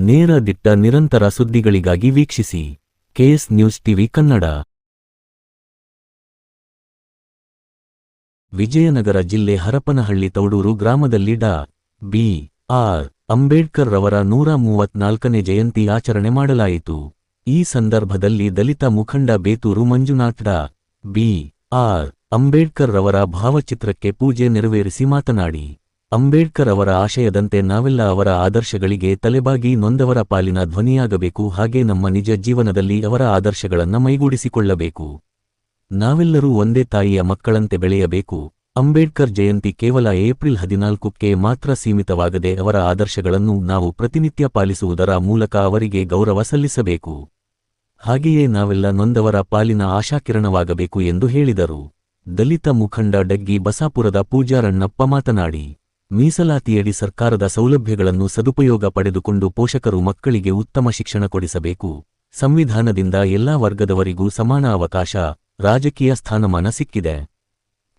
ನೇರ ದಿಟ್ಟ ನಿರಂತರ ಸುದ್ದಿಗಳಿಗಾಗಿ ವೀಕ್ಷಿಸಿ KS news TV Kannada. Vijayanagara ಜಿಲ್ಲೆ ಹರಪನಹಳ್ಳಿ ತೌಡೂರು ಗ್ರಾಮದಲ್ಲಿ ಡಾ. ಬಿ. ಆರ್. ಅಂಬೇಡ್ಕರ್ ರವರ 134ನೇ ಜಯಂತಿ ಆಚರಣೆ ಮಾಡಲಾಯಿತು. ಈ ಸಂದರ್ಭದಲ್ಲಿ ದಲಿತ ಮುಖಂಡ ಬೇತೂರು ಮಂಜುನಾಥ್ ಡಾ. ಬಿ. ಆರ್. ಅಂಬೇಡ್ಕರ್ ರವರ ಭಾವಚಿತ್ರಕ್ಕೆ ಪೂಜೆ ನೆರವೇರಿಸಿ ಮಾತನಾಡಿ, ಅಂಬೇಡ್ಕರ್ ಅವರ ಆಶಯದಂತೆ ನಾವೆಲ್ಲ ಅವರ ಆದರ್ಶಗಳಿಗೆ ತಲೆಬಾಗಿ ನೊಂದವರ ಪಾಲಿನ ಧ್ವನಿಯಾಗಬೇಕು. ಹಾಗೆ ನಮ್ಮ ನಿಜ ಜೀವನದಲ್ಲಿ ಅವರ ಆದರ್ಶಗಳನ್ನು ಮೈಗೂಡಿಸಿಕೊಳ್ಳಬೇಕು. ನಾವೆಲ್ಲರೂ ಒಂದೇ ತಾಯಿಯ ಮಕ್ಕಳಂತೆ ಬೆಳೆಯಬೇಕು. ಅಂಬೇಡ್ಕರ್ ಜಯಂತಿ ಕೇವಲ ಏಪ್ರಿಲ್ 14ಕ್ಕೆ ಮಾತ್ರ ಸೀಮಿತವಾಗದೆ ಅವರ ಆದರ್ಶಗಳನ್ನು ನಾವು ಪ್ರತಿನಿತ್ಯ ಪಾಲಿಸುವುದರ ಮೂಲಕ ಅವರಿಗೆ ಗೌರವ ಸಲ್ಲಿಸಬೇಕು. ಹಾಗೆಯೇ ನಾವೆಲ್ಲ ನೊಂದವರ ಪಾಲಿನ ಆಶಾಕಿರಣವಾಗಬೇಕು ಎಂದು ಹೇಳಿದರು. ದಲಿತ ಮುಖಂಡ ಡಗ್ಗಿ ಬಸಾಪುರದ ಪೂಜಾರಣ್ಣಪ್ಪ ಮಾತನಾಡಿ, ಮೀಸಲಾತಿಯಡಿ ಸರ್ಕಾರದ ಸೌಲಭ್ಯಗಳನ್ನು ಸದುಪಯೋಗ ಪಡೆದುಕೊಂಡು ಪೋಷಕರು ಮಕ್ಕಳಿಗೆ ಉತ್ತಮ ಶಿಕ್ಷಣ ಕೊಡಿಸಬೇಕು. ಸಂವಿಧಾನದಿಂದ ಎಲ್ಲಾ ವರ್ಗದವರಿಗೂ ಸಮಾನ ಅವಕಾಶ, ರಾಜಕೀಯ ಸ್ಥಾನಮಾನ ಸಿಕ್ಕಿದೆ.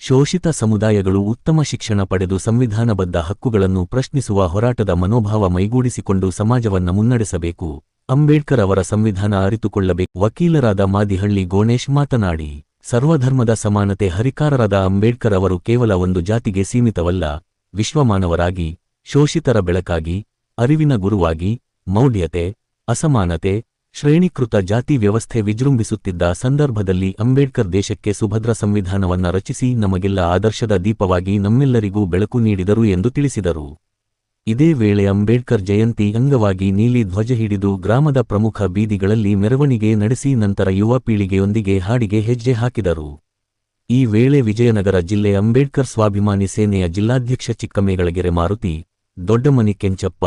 ಶೋಷಿತ ಸಮುದಾಯಗಳು ಉತ್ತಮ ಶಿಕ್ಷಣ ಪಡೆದು ಸಂವಿಧಾನಬದ್ಧ ಹಕ್ಕುಗಳನ್ನು ಪ್ರಶ್ನಿಸುವ ಹೋರಾಟದ ಮನೋಭಾವ ಮೈಗೂಡಿಸಿಕೊಂಡು ಸಮಾಜವನ್ನು ಮುನ್ನಡೆಸಬೇಕು. ಅಂಬೇಡ್ಕರ್ ಅವರ ಸಂವಿಧಾನ ಅರಿತುಕೊಳ್ಳಬೇಕು. ವಕೀಲರಾದ ಮಾದಿಹಳ್ಳಿ ಗೋಣೇಶ್ ಮಾತನಾಡಿ, ಸರ್ವಧರ್ಮದ ಸಮಾನತೆ ಹರಿಕಾರರಾದ ಅಂಬೇಡ್ಕರ್ ಅವರು ಕೇವಲ ಒಂದು ಜಾತಿಗೆ ಸೀಮಿತವಲ್ಲ, ವಿಶ್ವಮಾನವರಾಗಿ, ಶೋಷಿತರ ಬೆಳಕಾಗಿ, ಅರಿವಿನ ಗುರುವಾಗಿ, ಮೌಢ್ಯತೆ, ಅಸಮಾನತೆ, ಶ್ರೇಣೀಕೃತ ಜಾತಿ ವ್ಯವಸ್ಥೆ ವಿಜೃಂಭಿಸುತ್ತಿದ್ದ ಸಂದರ್ಭದಲ್ಲಿ ಅಂಬೇಡ್ಕರ್ ದೇಶಕ್ಕೆ ಸುಭದ್ರ ಸಂವಿಧಾನವನ್ನ ರಚಿಸಿ ನಮಗೆಲ್ಲ ಆದರ್ಶದ ದೀಪವಾಗಿ ನಮ್ಮೆಲ್ಲರಿಗೂ ಬೆಳಕು ನೀಡಿದರು ಎಂದು ತಿಳಿಸಿದರು. ಇದೇ ವೇಳೆ ಅಂಬೇಡ್ಕರ್ ಜಯಂತಿ ಅಂಗವಾಗಿ ನೀಲಿ ಧ್ವಜ ಹಿಡಿದು ಗ್ರಾಮದ ಪ್ರಮುಖ ಬೀದಿಗಳಲ್ಲಿ ಮೆರವಣಿಗೆ ನಡೆಸಿ ನಂತರ ಯುವ ಪೀಳಿಗೆಯೊಂದಿಗೆ ಹಾಡಿಗೆ ಹೆಜ್ಜೆ ಹಾಕಿದರು. ಈ ವೇಳೆ ವಿಜಯನಗರ ಜಿಲ್ಲೆ ಅಂಬೇಡ್ಕರ್ ಸ್ವಾಭಿಮಾನಿ ಸೇನೆಯ ಜಿಲ್ಲಾಧ್ಯಕ್ಷ ಚಿಕ್ಕಮೇಗಳಗೆರೆ ಮಾರುತಿ, ದೊಡ್ಡಮನಿ ಕೆಂಚಪ್ಪ,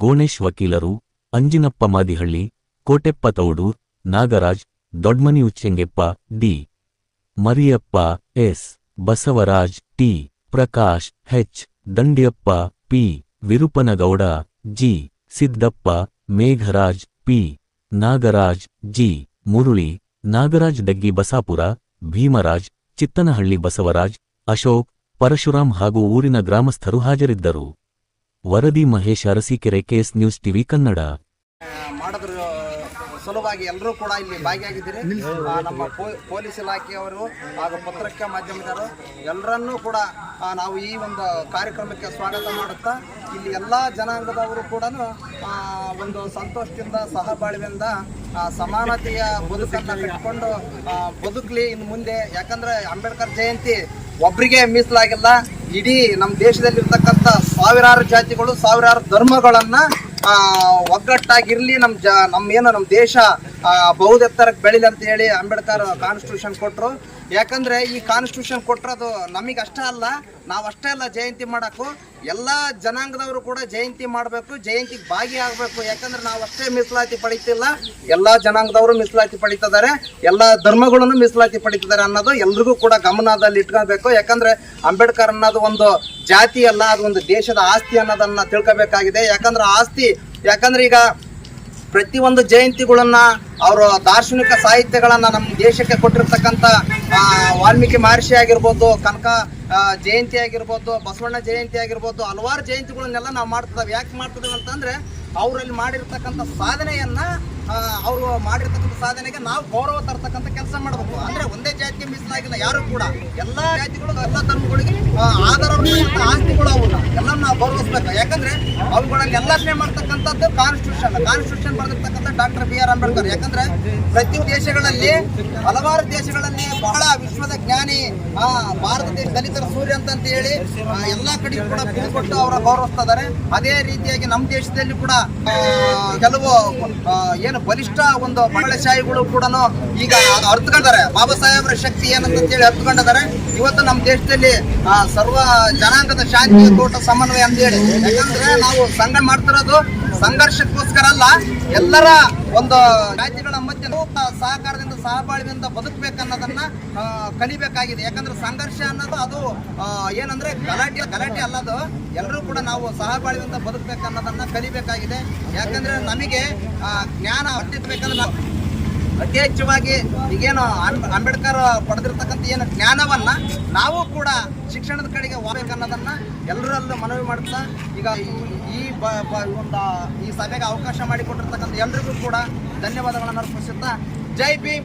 ಗೋಣೇಶ್ ವಕೀಲರು, Anjinappa Madihalli, Koteppa Taudur, Nagaraj, Dodmani Ucchengeppa, D. Mariyappa, S. Basavaraj, T. Prakash, H. Dandyappa, P. Virupanagouda, G. Siddappa, Megharaj, P. Nagaraj, G. Muruli, Nagaraj Daggi Basapura, Bhimaraj, Chittanahalli Basavaraj, Ashok, Parashuram ಹಾಗೂ ಊರಿನ ಗ್ರಾಮಸ್ಥರು ಹಾಜರಿದ್ದರು. ವರದಿ Mahesh Arasikere, KS news TV Kannada. ಮಾಡೋದ್ರ ಸಲುವಾಗಿ ಎಲ್ಲರೂ ಕೂಡ ಇಲ್ಲಿ ಭಾಗಿಯಾಗಿದ್ದೀರಿ. ನಮ್ಮ ಪೊಲೀಸ್ ಇಲಾಖೆಯವರು ಹಾಗೂ ಪತ್ರಿಕಾ ಮಾಧ್ಯಮದವರು ಎಲ್ಲರನ್ನೂ ಕೂಡ ನಾವು ಈ ಒಂದು ಕಾರ್ಯಕ್ರಮಕ್ಕೆ ಸ್ವಾಗತ ಮಾಡುತ್ತಾ, ಇಲ್ಲಿ ಎಲ್ಲ ಜನಾಂಗದವರು ಕೂಡ ಒಂದು ಸಂತೋಷದಿಂದ ಸಹಬಾಳ್ವೆಯಿಂದ ಸಮಾನತೆಯ ಬದುಕನ್ನು ಕಟ್ಟಿಕೊಂಡು ಬದುಕಲಿ ಇನ್ನು ಮುಂದೆ. ಯಾಕಂದರೆ ಅಂಬೇಡ್ಕರ್ ಜಯಂತಿ ಒಬ್ಬರಿಗೆ ಮೀಸಲಾಗಿಲ್ಲ, ಇಡೀ ನಮ್ಮ ದೇಶದಲ್ಲಿರ್ತಕ್ಕಂಥ ಸಾವಿರಾರು ಜಾತಿಗಳು, ಸಾವಿರಾರು ಧರ್ಮಗಳನ್ನು ಒಗ್ಗಟ್ಟಾಗಿರ್ಲಿ, ನಮ್ಮ ದೇಶ ಬಹುದೆತ್ತರಕ್ಕೆ ಬೆಳಿಲಿ ಅಂತ ಹೇಳಿ ಅಂಬೇಡ್ಕರ್ ಕಾನ್ಸ್ಟಿಟ್ಯೂಷನ್ ಕೊಟ್ಟರು. ಯಾಕಂದ್ರೆ ಈ ಕಾನ್ಸ್ಟಿಟ್ಯೂಷನ್ ಕೊಟ್ಟಿರೋದು ನಮಗೆ ಅಷ್ಟೇ ಅಲ್ಲ, ನಾವಷ್ಟೇ ಅಲ್ಲ ಜಯಂತಿ ಮಾಡೋಕ್ಕೂ, ಎಲ್ಲ ಜನಾಂಗದವರು ಕೂಡ ಜಯಂತಿ ಮಾಡಬೇಕು, ಜಯಂತಿಗೆ ಭಾಗಿಯಾಗಬೇಕು. ಯಾಕಂದ್ರೆ ನಾವು ಅಷ್ಟೇ ಮೀಸಲಾತಿ ಪಡೀತಿಲ್ಲ, ಎಲ್ಲ ಜನಾಂಗದವರು ಮೀಸಲಾತಿ ಪಡೀತಿದ್ದಾರೆ, ಎಲ್ಲ ಧರ್ಮಗಳನ್ನು ಮೀಸಲಾತಿ ಪಡೀತಿದ್ದಾರೆ ಅನ್ನೋದು ಎಲ್ರಿಗೂ ಕೂಡ ಗಮನದಲ್ಲಿ ಇಟ್ಕೋಬೇಕು. ಯಾಕಂದ್ರೆ ಅಂಬೇಡ್ಕರ್ ಅನ್ನೋದು ಒಂದು ಜಾತಿ ಅಲ್ಲ, ಅದು ಒಂದು ದೇಶದ ಆಸ್ತಿ ಅನ್ನೋದನ್ನ ತಿಳ್ಕೋಬೇಕಾಗಿದೆ. ಯಾಕಂದ್ರೆ ಈಗ ಪ್ರತಿಯೊಂದು ಜಯಂತಿಗಳನ್ನ ಅವರು ದಾರ್ಶನಿಕ ಸಾಹಿತ್ಯಗಳನ್ನ ನಮ್ಮ ದೇಶಕ್ಕೆ ಕೊಟ್ಟಿರ್ತಕ್ಕಂಥ ವಾಲ್ಮೀಕಿ ಮಹರ್ಷಿ ಆಗಿರ್ಬೋದು, ಕನಕ ಜಯಂತಿ ಆಗಿರ್ಬೋದು, ಬಸವಣ್ಣ ಜಯಂತಿ ಆಗಿರ್ಬೋದು, ಹಲವಾರು ಜಯಂತಿಗಳನ್ನೆಲ್ಲ ನಾವು ಮಾಡ್ತಿದ್ದೇವೆ. ಯಾಕೆ ಮಾಡ್ತಿದ್ದೇವೆ ಅಂತಂದ್ರೆ ಅವರಲ್ಲಿ ಮಾಡಿರ್ತಕ್ಕಂಥ ಸಾಧನೆಯನ್ನ, ಅವರು ಮಾಡಿರ್ತಕ್ಕಂಥ ಸಾಧನೆಗೆ ನಾವು ಗೌರವ ತರ್ತಕ್ಕಂಥ ಕೆಲಸ ಮಾಡಬೇಕು. ಅಂದ್ರೆ ಒಂದೇ ಜಾತಿಗೆ ಮೀಸಲಾಗಿಲ್ಲ ಯಾರು ಕೂಡ, ಎಲ್ಲ ಜಾತಿಗಳು, ಎಲ್ಲ ಧರ್ಮಗಳಿಗೆ ಆಧಾರವಾಗಿರ್ತಕ್ಕಂಥ ಆಸ್ತಿಗಳು ಅವನ್ನ ಎಲ್ಲ ನಾವು ಗೌರವಿಸ್ಬೇಕು. ಯಾಕಂದ್ರೆ ಅವುಗಳಲ್ಲಿ ಎಲ್ಲರನ್ನೇ ಮಾಡ್ತಕ್ಕಂಥದ್ದು ಕಾನ್ಸ್ಟಿಟ್ಯೂಷನ್ ಬರೆದಿರ್ತಕ್ಕಂಥ ಡಾಕ್ಟರ್ ಬಿ. ಆರ್. ಅಂಬೇಡ್ಕರ್. ಯಾಕಂದ್ರೆ ಪ್ರತಿ ದೇಶಗಳಲ್ಲಿ, ಹಲವಾರು ದೇಶಗಳಲ್ಲಿ ಬಹಳ ವಿಶ್ವದ ಜ್ಞಾನಿ, ಭಾರತ ದೇಶ ದಲಿತರ ಸೂರ್ಯ ಅಂತ ಹೇಳಿ ಎಲ್ಲಾ ಕಡೆಗೂ ಕೂಡ ಬಿಲ್ಕೊಟ್ಟು ಅವರ ಗೌರವಿಸ್ತಾ ಇದ್ದಾರೆ. ಅದೇ ರೀತಿಯಾಗಿ ನಮ್ಮ ದೇಶದಲ್ಲಿ ಕೂಡ ಕೆಲವು ಏನು ಬಲಿಷ್ಠ ಒಂದು ಬಂಡವಾಳಶಾಹಿಗಳು ಕೂಡ ಈಗ ಅರ್ಥಕೊಂಡಿದ್ದಾರೆ. ಬಾಬಾ ಸಾಹೇಬ್ರ ಶಕ್ತಿ ಏನಂತ ಹೇಳಿ ಅರ್ಥಕೊಂಡಿದ್ದಾರೆ. ಇವತ್ತು ನಮ್ಮ ದೇಶದಲ್ಲಿ ಸರ್ವ ಜನಾಂಗದ ಶಾಂತಿ ತೋಟ ಸಮನ್ವಯ ಅಂತ ಹೇಳಿ, ಯಾಕಂದ್ರೆ ನಾವು ಸಂಘ ಮಾಡ್ತಿರೋದು ಸಂಘರ್ಷಕ್ಕೋಸ್ಕರ ಅಲ್ಲ, ಎಲ್ಲರ ಒಂದು ಜಾತಿಗಳ ಮಧ್ಯೆ ಸಹಕಾರದಿಂದ ಸಹಬಾಳ್ವೆಯಿಂದ ಬದುಕಬೇಕನ್ನೋದನ್ನ ಕಲಿಬೇಕಾಗಿದೆ. ಯಾಕಂದ್ರೆ ಸಂಘರ್ಷ ಅನ್ನೋದು ಅದು ಏನಂದ್ರೆ ಗಲಾಟೆ ಅಲ್ಲದು, ಎಲ್ಲರೂ ಕೂಡ ನಾವು ಸಹಬಾಳ್ವೆಯಿಂದ ಬದುಕಬೇಕನ್ನೋದನ್ನ ಕಲಿಬೇಕಾಗಿದೆ. ಯಾಕಂದ್ರೆ ನಮಗೆ ಜ್ಞಾನ ಅರ್ತಿರ್ಬೇಕಂದ್ರೆ ಅತಿ ಹೆಚ್ಚವಾಗಿ ಈಗೇನು ಅಂಬೇಡ್ಕರ್ ಪಡೆದಿರ್ತಕ್ಕಂಥ ಏನು ಜ್ಞಾನವನ್ನ ನಾವು ಕೂಡ ಶಿಕ್ಷಣದ ಕಡೆಗೆ ಹೋಗ್ಬೇಕನ್ನೋದನ್ನ ಎಲ್ಲರಲ್ಲೂ ಮನವಿ ಮಾಡ್ತಾ ಈಗ ಈ ಸಭೆಗೆ ಅವಕಾಶ ಮಾಡಿಕೊಟ್ಟಿರ್ತಕ್ಕಂಥ ಎಲ್ರಿಗೂ ಕೂಡ ಧನ್ಯವಾದಗಳನ್ನು ಅರ್ಪಿಸುತ್ತಾ ಜೈ ಭೀಮ್.